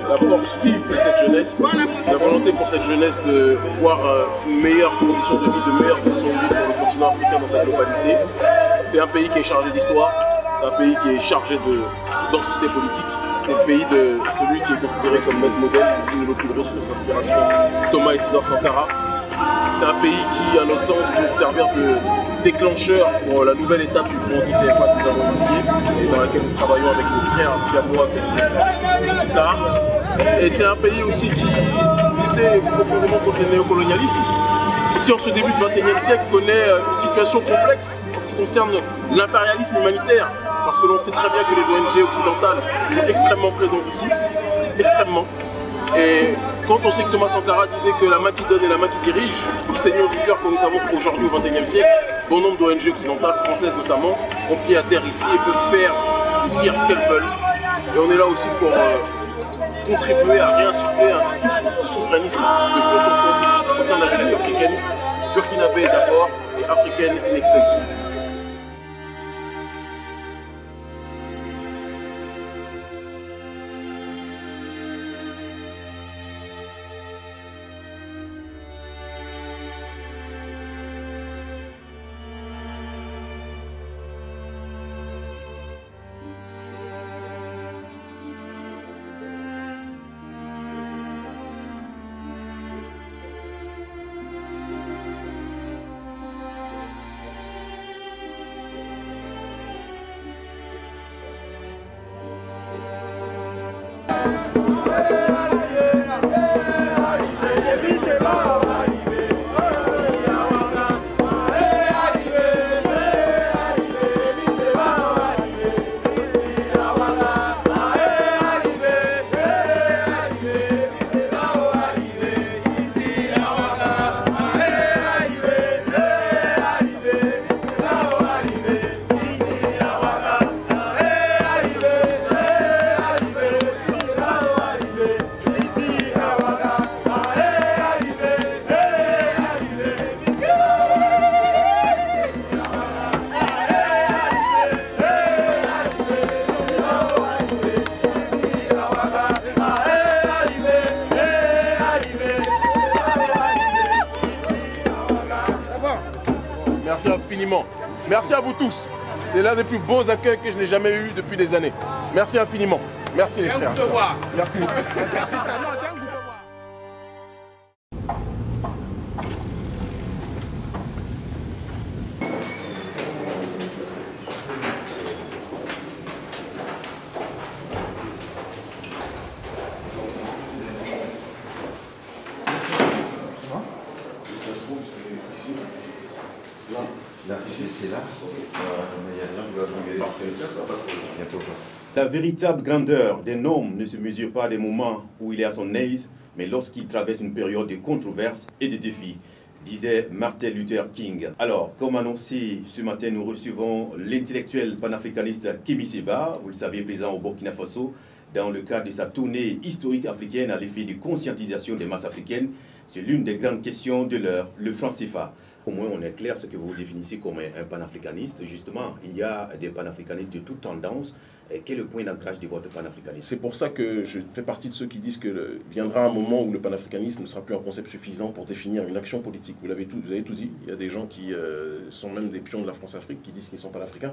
La force vive de cette jeunesse, la volonté pour cette jeunesse de voir une meilleure condition de vie, de meilleures conditions de vie pour le continent africain dans sa globalité. C'est un pays qui est chargé d'histoire, c'est un pays qui est chargé de densité politique. C'est le pays de celui qui est considéré comme notre modèle, une de nos plus grosses sources d'inspiration, Thomas Isidore Sankara. C'est un pays qui, à notre sens, peut servir de déclencheur pour la nouvelle étape du front anti-CFA que nous avons initié et dans laquelle nous travaillons avec nos frères siamois plus tard. Et c'est un pays aussi qui luttait profondément contre le néocolonialisme et qui, en ce début du XXIe siècle, connaît une situation complexe en ce qui concerne l'impérialisme humanitaire. Parce que l'on sait très bien que les ONG occidentales sont extrêmement présentes ici, extrêmement. Et quand on sait que Thomas Sankara disait que la main qui donne est la main qui dirige, nous saignons du cœur que nous savons qu'aujourd'hui au XXIe siècle, bon nombre d'ONG occidentales, françaises notamment, ont pied à terre ici et peuvent faire et dire ce qu'elles veulent. Et on est là aussi pour contribuer à réinsuffler un souverainisme de fond en comble au sein de la jeunesse africaine, burkinabé d'abord et africaine in extenso. Merci infiniment. Merci à vous tous. C'est l'un des plus beaux accueils que je n'ai jamais eu depuis des années. Merci infiniment. Merci les frères. Merci. La véritable grandeur d'un homme ne se mesure pas des moments où il est à son aise, mais lorsqu'il traverse une période de controverses et de défis, disait Martin Luther King. Alors, comme annoncé, ce matin, nous recevons l'intellectuel panafricaniste Kémi Séba, vous le savez, présent au Burkina Faso, dans le cadre de sa tournée historique africaine à l'effet de conscientisation des masses africaines. C'est l'une des grandes questions de l'heure, le franc CFA. Au moins, on est clair ce que vous définissez comme un panafricaniste. Justement, il y a des panafricanistes de toutes tendances. Quel est le point d'ancrage de votre panafricanisme? C'est pour ça que je fais partie de ceux qui disent que viendra un moment où le panafricanisme ne sera plus un concept suffisant pour définir une action politique. Vous avez tout dit. Il y a des gens qui sont même des pions de la France-Afrique qui disent qu'ils sont panafricains.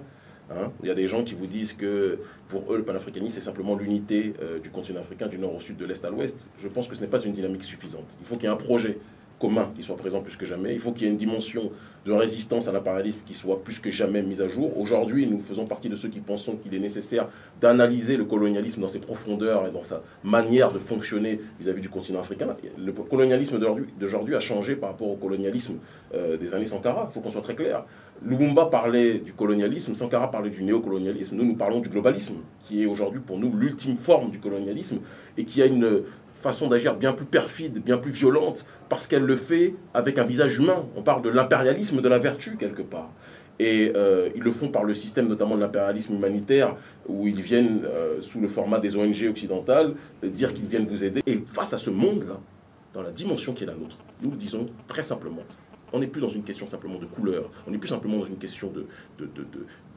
Hein. Il y a des gens qui vous disent que pour eux, le panafricanisme, c'est simplement l'unité du continent africain, du nord au sud, de l'est à l'ouest. Je pense que ce n'est pas une dynamique suffisante. Il faut qu'il y ait un projet commun qui soit présent plus que jamais. Il faut qu'il y ait une dimension de résistance à l'impérialisme qui soit plus que jamais mise à jour. Aujourd'hui, nous faisons partie de ceux qui pensons qu'il est nécessaire d'analyser le colonialisme dans ses profondeurs et dans sa manière de fonctionner vis-à-vis du continent africain. Le colonialisme d'aujourd'hui a changé par rapport au colonialisme des années Sankara. Il faut qu'on soit très clair. Lumumba parlait du colonialisme, Sankara parlait du néocolonialisme. Nous parlons du globalisme, qui est aujourd'hui pour nous l'ultime forme du colonialisme et qui a une façon d'agir bien plus perfide, bien plus violente, parce qu'elle le fait avec un visage humain. On parle de l'impérialisme de la vertu, quelque part. Et ils le font par le système notamment de l'impérialisme humanitaire, où ils viennent, sous le format des ONG occidentales, dire qu'ils viennent vous aider. Et face à ce monde-là, dans la dimension qui est la nôtre, nous le disons très simplement, on n'est plus dans une question simplement de couleur, on n'est plus simplement dans une question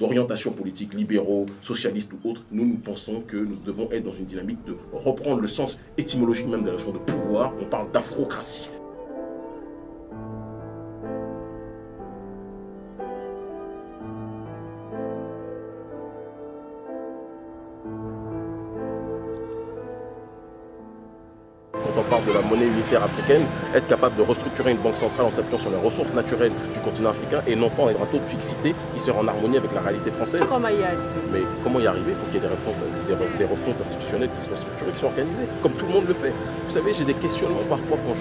d'orientation politique, libéraux, socialistes ou autres. Nous pensons que nous devons être dans une dynamique de reprendre le sens étymologique même de la notion de pouvoir. On parle d'afrocratie. Quand on parle de la monnaie unitaire africaine, être capable de restructurer une banque centrale en s'appuyant sur les ressources naturelles du continent africain et non pas avec un taux de fixité qui serait en harmonie avec la réalité française. Comment y arriver? Mais comment y arriver? Il faut qu'il y ait des refontes institutionnelles qui soient structurées, qui soient organisées, comme tout le monde le fait. Vous savez, j'ai des questionnements parfois quand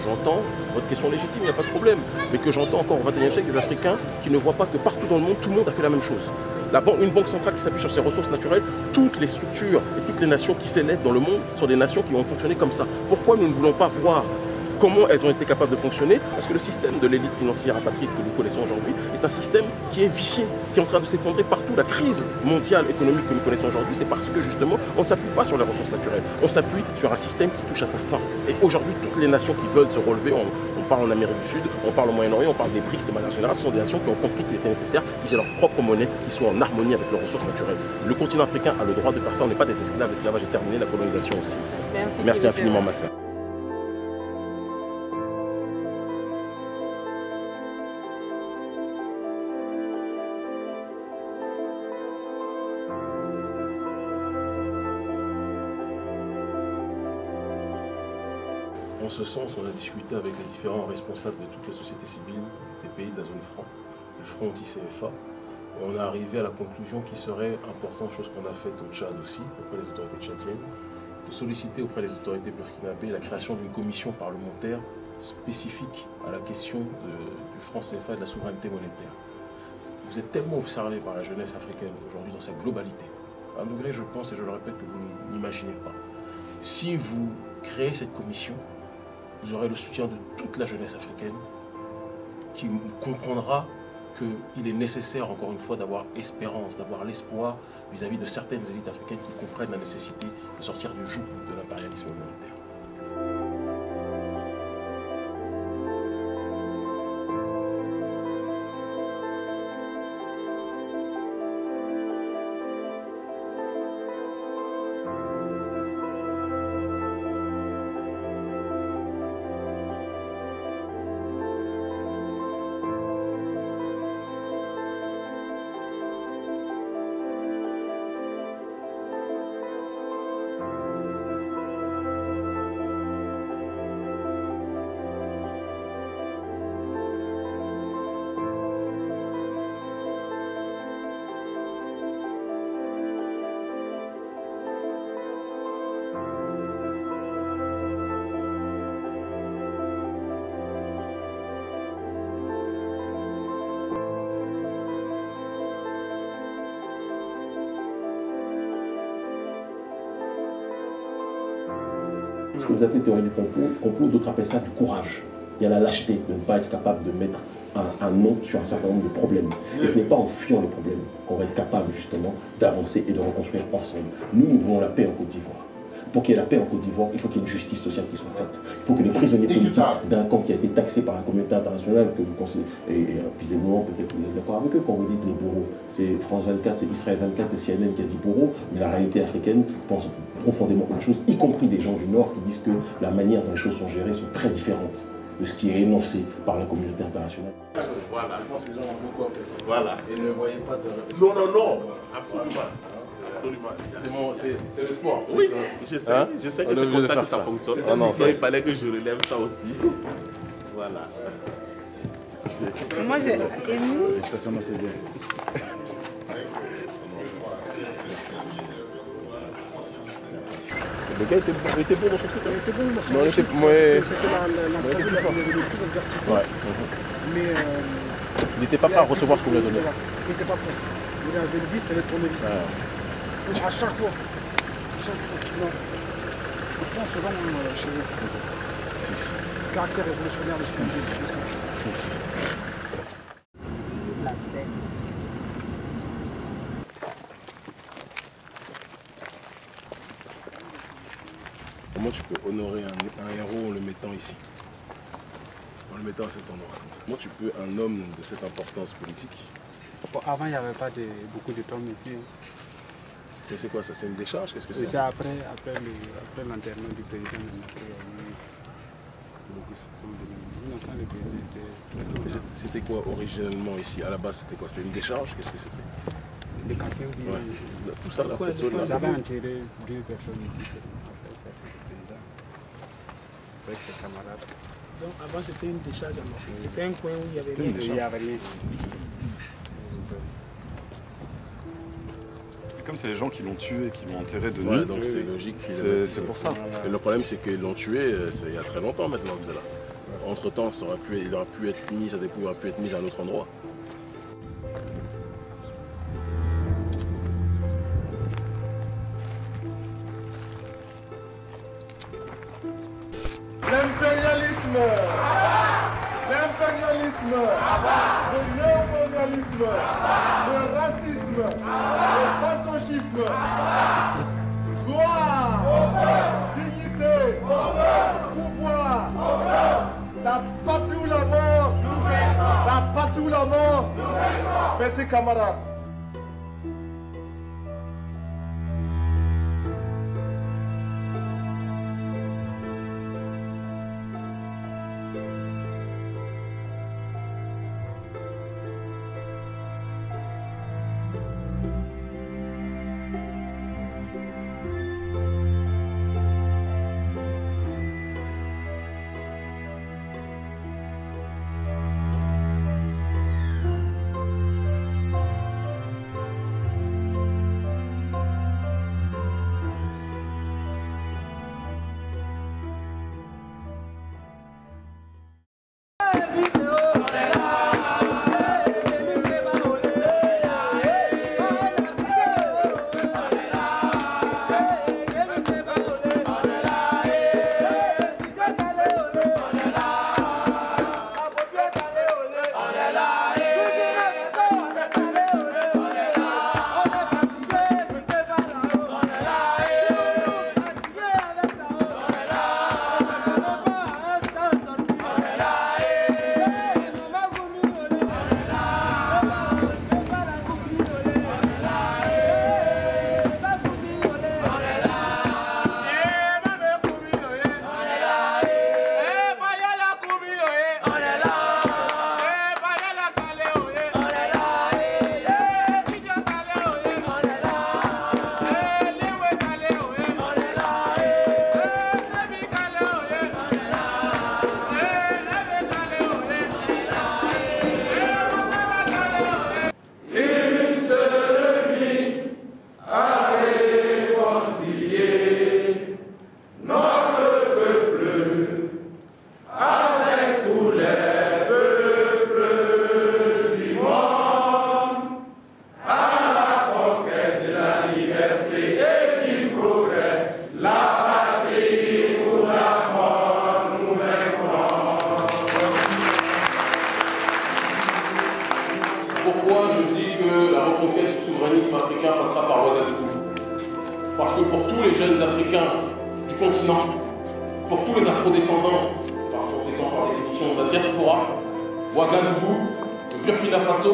j'entends, votre question légitime, il n'y a pas de problème, mais que j'entends encore au XXIe siècle des Africains qui ne voient pas que partout dans le monde, tout le monde a fait la même chose. Une banque centrale qui s'appuie sur ses ressources naturelles, toutes les structures et toutes les nations qui s'élèvent dans le monde sont des nations qui ont fonctionné comme ça. Pourquoi nous ne voulons pas voir comment elles ont été capables de fonctionner? Parce que le système de l'élite financière apatride que nous connaissons aujourd'hui est un système qui est vicié, qui est en train de s'effondrer partout. La crise mondiale économique que nous connaissons aujourd'hui, c'est parce que justement, on ne s'appuie pas sur les ressources naturelles. On s'appuie sur un système qui touche à sa fin. Et aujourd'hui, toutes les nations qui veulent se relever, on parle en Amérique du Sud, on parle au Moyen-Orient, on parle des BRICS de manière générale, ce sont des nations qui ont compris qu'il était nécessaire qu'ils aient leur propre monnaie, qui soit en harmonie avec leurs ressources naturelles. Le continent africain a le droit de faire ça, on n'est pas des esclaves, l'esclavage est terminé, la colonisation aussi. Merci infiniment, ma sœur. En ce sens, on a discuté avec les différents responsables de toutes les sociétés civiles des pays de la zone franc, du front anti-CFA. On est arrivé à la conclusion qu'il serait important, chose qu'on a faite au Tchad aussi, auprès des autorités tchadiennes, de solliciter auprès des autorités burkinabées la création d'une commission parlementaire spécifique à la question du franc CFA et de la souveraineté monétaire. Vous êtes tellement observé par la jeunesse africaine aujourd'hui dans sa globalité, à un degré, je pense, et je le répète, que vous n'imaginez pas. Si vous créez cette commission, vous aurez le soutien de toute la jeunesse africaine qui comprendra qu'il est nécessaire, encore une fois, d'avoir espérance, d'avoir l'espoir vis-à-vis de certaines élites africaines qui comprennent la nécessité de sortir du joug de l'impérialisme monétaire. Ce que vous appelez théorie du complot, d'autres appellent ça du courage. Il y a la lâcheté de ne pas être capable de mettre un nom sur un certain nombre de problèmes. Et ce n'est pas en fuyant les problèmes qu'on va être capable justement d'avancer et de reconstruire ensemble. Nous voulons la paix en Côte d'Ivoire. Pour qu'il y ait la paix en Côte d'Ivoire, il faut qu'il y ait une justice sociale qui soit faite. Il faut que les prisonniers politiques d'un camp qui a été taxé par la communauté internationale, que vous considérez, et visiblement peut-être que vous êtes d'accord avec eux quand vous dites les bourreaux, c'est France 24, c'est Israël 24, c'est CNN qui a dit bourreaux, mais la réalité africaine pense profondément autre chose, y compris des gens du Nord qui disent que la manière dont les choses sont gérées sont très différentes de ce qui est énoncé par la communauté internationale. Voilà. Je pense que les gens ont beaucoup apprécié. Voilà. Et ne voyez pas de répétition. Non, non, non. Absolument. Absolument. C'est le sport. Oui, je sais que c'est comme ça que ça fonctionne. Ah non, il fallait que je relève ça aussi. Voilà. Moi j'ai ému. Félicitations, moi c'est bien. Le gars était bon dans son truc. Il était bon dans son truc. C'était l'entraîneur, il y avait le plus d'adversité. Ouais. Mais il n'était pas prêt à recevoir ce qu'on lui a donné. Il n'était pas prêt. Il avait une vis, il avait tourné vis. Ouais. À chaque fois. Non. Je pense aux gens chez eux. Si. Caractère révolutionnaire de ce Si. Comment tu peux honorer un héros en le mettant ici? En le mettant à cet endroit. Comment tu peux, un homme de cette importance politique? Bon, avant, il n'y avait pas beaucoup de tombes ici. Mais c'est quoi ça? C'est une décharge? Qu'est-ce que c'est? C'est après l'enterrement du président. C'était quoi originellement ici? À la base, c'était quoi? C'était une décharge? Qu'est-ce que c'était? Le quartier où ouais. Tout ça là, cette zone-là. J'avais enterré 2 personnes ici. Après ça, c'est le président. Avec ses camarades. Donc avant, c'était une décharge à mort. C'était un coin où il y avait rien. Il n'y avait rien. Comme c'est les gens qui l'ont tué et qui l'ont enterré de nuit. Ouais, donc c'est logique qu'ils aient C'est pour ça. Et le problème, c'est qu'ils l'ont tué il y a très longtemps maintenant de cela. Entre-temps, il aurait pu être mis, sa dépouille aurait pu être mise à un autre endroit. L'impérialisme, le néocolonialisme, le racisme, le fantocisme, gloire, dignité, pouvoir, la patrie ou la mort, la patrie ou la mort, merci camarades. Pourquoi je dis que la reconquête du souverainisme africain passera par Ouagadougou? Parce que pour tous les jeunes Africains du continent, pour tous les afrodescendants, par conséquent par définition de la diaspora, Ouagadougou, le Burkina Faso,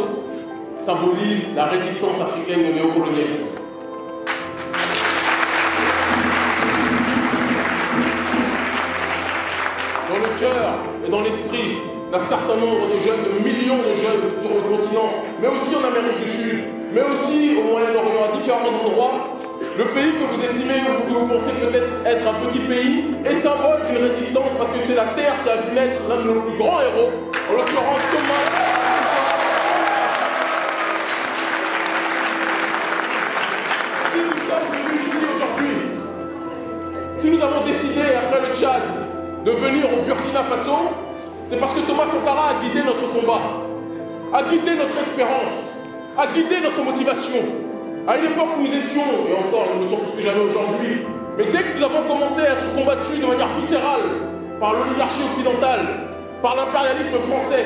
symbolise la résistance africaine au néocolonialisme. Dans le cœur et dans l'esprit d'un certain nombre de jeunes, de millions de jeunes sur le continent, mais aussi en Amérique du Sud, mais aussi au Moyen-Orient, à différents endroits. Le pays que vous estimez ou que vous pensez peut-être être un petit pays est symbole d'une résistance parce que c'est la terre qui a vu naître l'un de nos plus grands héros, en l'occurrence Thomas. Si nous sommes venus ici aujourd'hui, si nous avons décidé après le Tchad de venir au Burkina Faso, c'est parce que Thomas Sankara a guidé notre combat, a guidé notre espérance, a guidé notre motivation. À une époque où nous étions, et encore nous le sommes plus que jamais aujourd'hui, mais dès que nous avons commencé à être combattus de manière viscérale par l'oligarchie occidentale, par l'impérialisme français,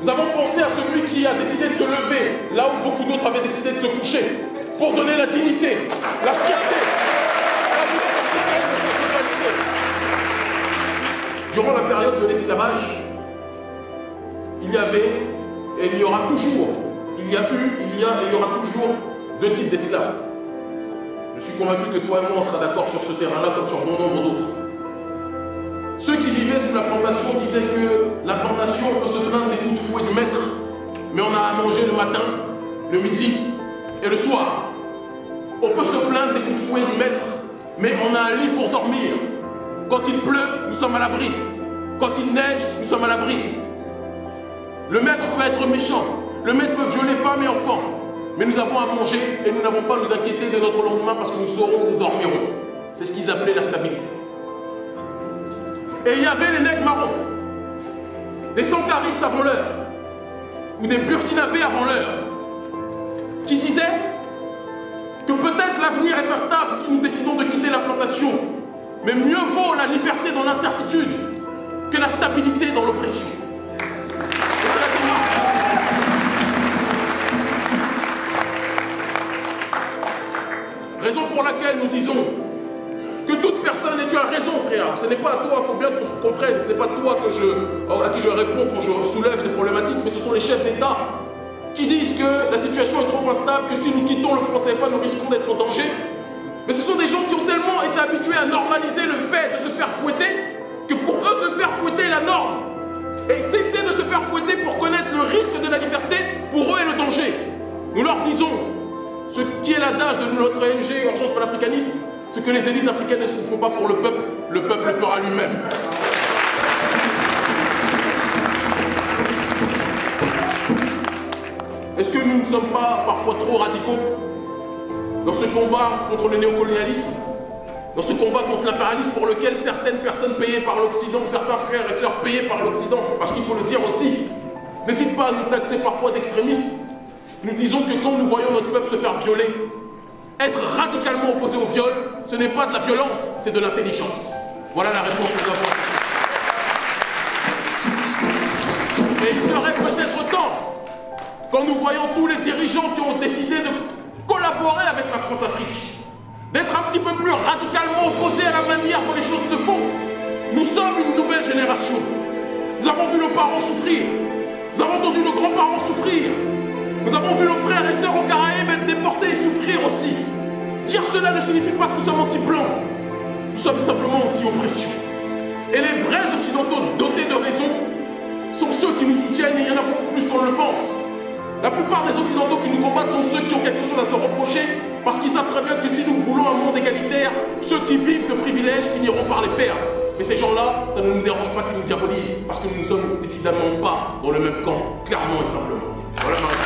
nous avons pensé à celui qui a décidé de se lever, là où beaucoup d'autres avaient décidé de se coucher, pour donner la dignité, la fierté, la liberté de notre humanité. Durant la période de l'esclavage, il y avait, et il y aura toujours, il y a eu, il y a et il y aura toujours deux types d'esclaves. Je suis convaincu que toi et moi on sera d'accord sur ce terrain-là comme sur bon nombre d'autres. Ceux qui vivaient sous la plantation disaient que la plantation peut se plaindre des coups de fouet du maître, mais on a à manger le matin, le midi et le soir. On peut se plaindre des coups de fouet du maître, mais on a un lit pour dormir. Quand il pleut, nous sommes à l'abri. Quand il neige, nous sommes à l'abri. Le maître peut être méchant, le maître peut violer femmes et enfants. Mais nous avons à manger et nous n'avons pas à nous inquiéter de notre lendemain parce que nous saurons où nous dormirons. C'est ce qu'ils appelaient la stabilité. Et il y avait les nègres marrons, des sankaristes avant l'heure, ou des burkinabés avant l'heure, qui disaient que peut-être l'avenir est instable si nous décidons de quitter la plantation, mais mieux vaut la liberté dans l'incertitude que la stabilité dans l'oppression. Raison pour laquelle nous disons que toute personne, et tu as raison frère, ce n'est pas à toi, il faut bien qu'on se comprenne, ce n'est pas toi à qui je réponds quand je soulève ces problématiques, mais ce sont les chefs d'État qui disent que la situation est trop instable, que si nous quittons le franc CFA, nous risquons d'être en danger. Mais ce sont des gens qui ont tellement été habitués à normaliser le fait de se faire fouetter, que pour eux se faire fouetter est la norme. Et cesser de se faire fouetter pour connaître le risque de la liberté, pour eux est le danger. Nous leur disons, ce qui est l'adage de notre ONG Urgence panafricaniste, ce que les élites africaines ne font pas pour le peuple le fera lui-même. Est-ce que nous ne sommes pas parfois trop radicaux dans ce combat contre le néocolonialisme, dans ce combat contre l'impérialisme pour lequel certaines personnes payées par l'Occident, certains frères et sœurs payés par l'Occident, parce qu'il faut le dire aussi, n'hésitent pas à nous taxer parfois d'extrémistes? Nous disons que quand nous voyons notre peuple se faire violer, être radicalement opposé au viol, ce n'est pas de la violence, c'est de l'intelligence. Voilà la réponse que nous avons. Et il serait peut-être temps, quand nous voyons tous les dirigeants qui ont décidé de collaborer avec la France-Afrique, d'être un petit peu plus radicalement opposés à la manière dont les choses se font. Nous sommes une nouvelle génération. Nous avons vu nos parents souffrir. Nous avons entendu nos grands-parents souffrir. Nous avons vu nos frères et sœurs aux Caraïbes être déportés et souffrir aussi. Dire cela ne signifie pas que nous sommes anti-blancs. Nous sommes simplement anti-oppression. Et les vrais occidentaux dotés de raison sont ceux qui nous soutiennent, et il y en a beaucoup plus qu'on ne le pense. La plupart des occidentaux qui nous combattent sont ceux qui ont quelque chose à se reprocher, parce qu'ils savent très bien que si nous voulons un monde égalitaire, ceux qui vivent de privilèges finiront par les perdre. Mais ces gens-là, ça ne nous dérange pas qu'ils nous diabolisent, parce que nous ne sommes décidément pas dans le même camp, clairement et simplement. Voilà ma réponse.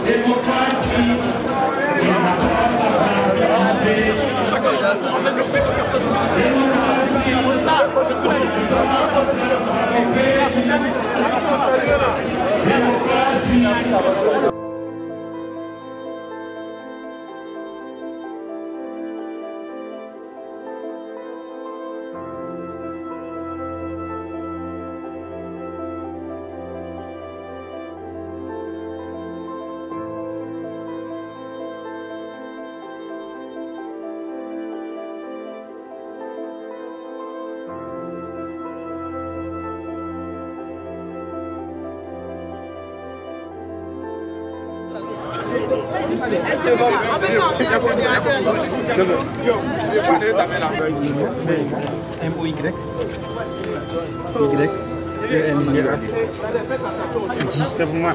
Démocratie, C'est pour moi.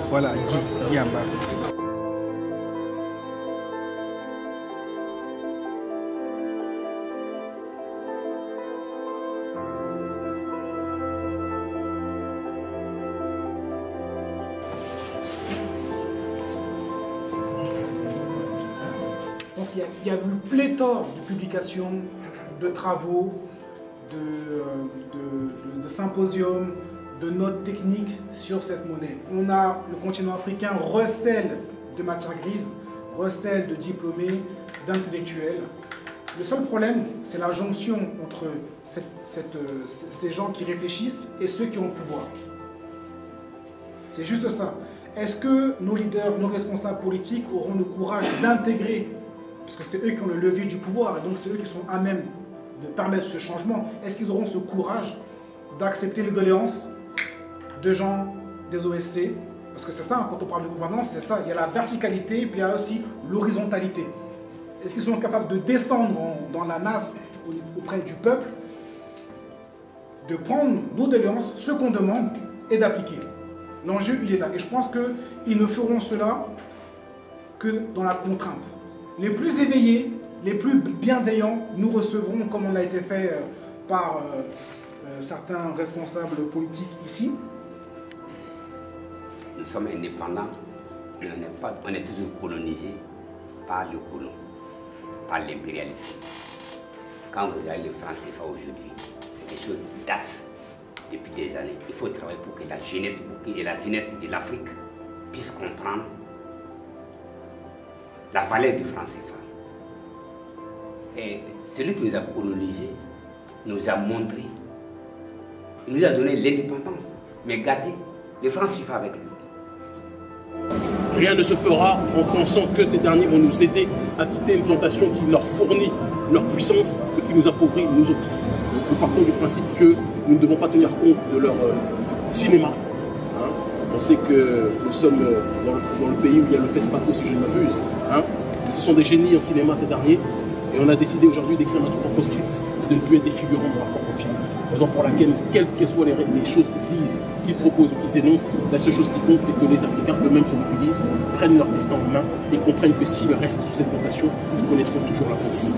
Voilà, Guy en bas. Je pense qu'il y a eu pléthore de publications, de travaux, de symposiums, de notes techniques sur cette monnaie. Le continent africain recèle de matières grises, recèle de diplômés, d'intellectuels. Le seul problème, c'est la jonction entre ces gens qui réfléchissent et ceux qui ont le pouvoir. C'est juste ça. Est-ce que nos leaders, nos responsables politiques auront le courage d'intégrer, parce que c'est eux qui ont le levier du pouvoir, et donc c'est eux qui sont à même de permettre ce changement, est-ce qu'ils auront ce courage d'accepter les doléances de gens des OSC? Parce que c'est ça, quand on parle de gouvernance, c'est ça. Il y a la verticalité, puis il y a aussi l'horizontalité. Est-ce qu'ils sont capables de descendre dans la nasse auprès du peuple, de prendre nos doléances, ce qu'on demande, et d'appliquer? L'enjeu, il est là. Et je pense qu'ils ne feront cela que dans la contrainte. Les plus éveillés, les plus bienveillants, nous recevrons, comme on a été fait par certains responsables politiques ici. Nous sommes indépendants, mais on est toujours colonisés par le colon, par l'impérialisme. Quand vous regardez le franc CFA aujourd'hui, c'est quelque chose qui date depuis des années. Il faut travailler pour que la jeunesse de l'Afrique puisse comprendre la valeur du franc CFA. Et celui qui nous a colonisés nous a montré, il nous a donné l'indépendance. Mais gardez le franc CFA avec nous. Rien ne se fera en pensant que ces derniers vont nous aider à quitter une plantation qui leur fournit leur puissance et qui nous appauvrit nous autres. Nous partons du principe que nous ne devons pas tenir compte de leur cinéma. On sait que nous sommes dans le pays où il y a le FESPACO, si je ne m'abuse. Ce sont des génies en cinéma ces derniers. Et on a décidé aujourd'hui d'écrire notre propre script et de ne plus être des figurants dans leur propre film. Raison pour laquelle, quelles que soient les choses qu'ils disent, qu'ils proposent ou qu'ils énoncent, la seule chose qui compte, c'est que les Africains eux-mêmes se mobilisent, prennent leur destin en main et comprennent que s'ils restent sous cette plantation, ils connaîtront toujours la condition.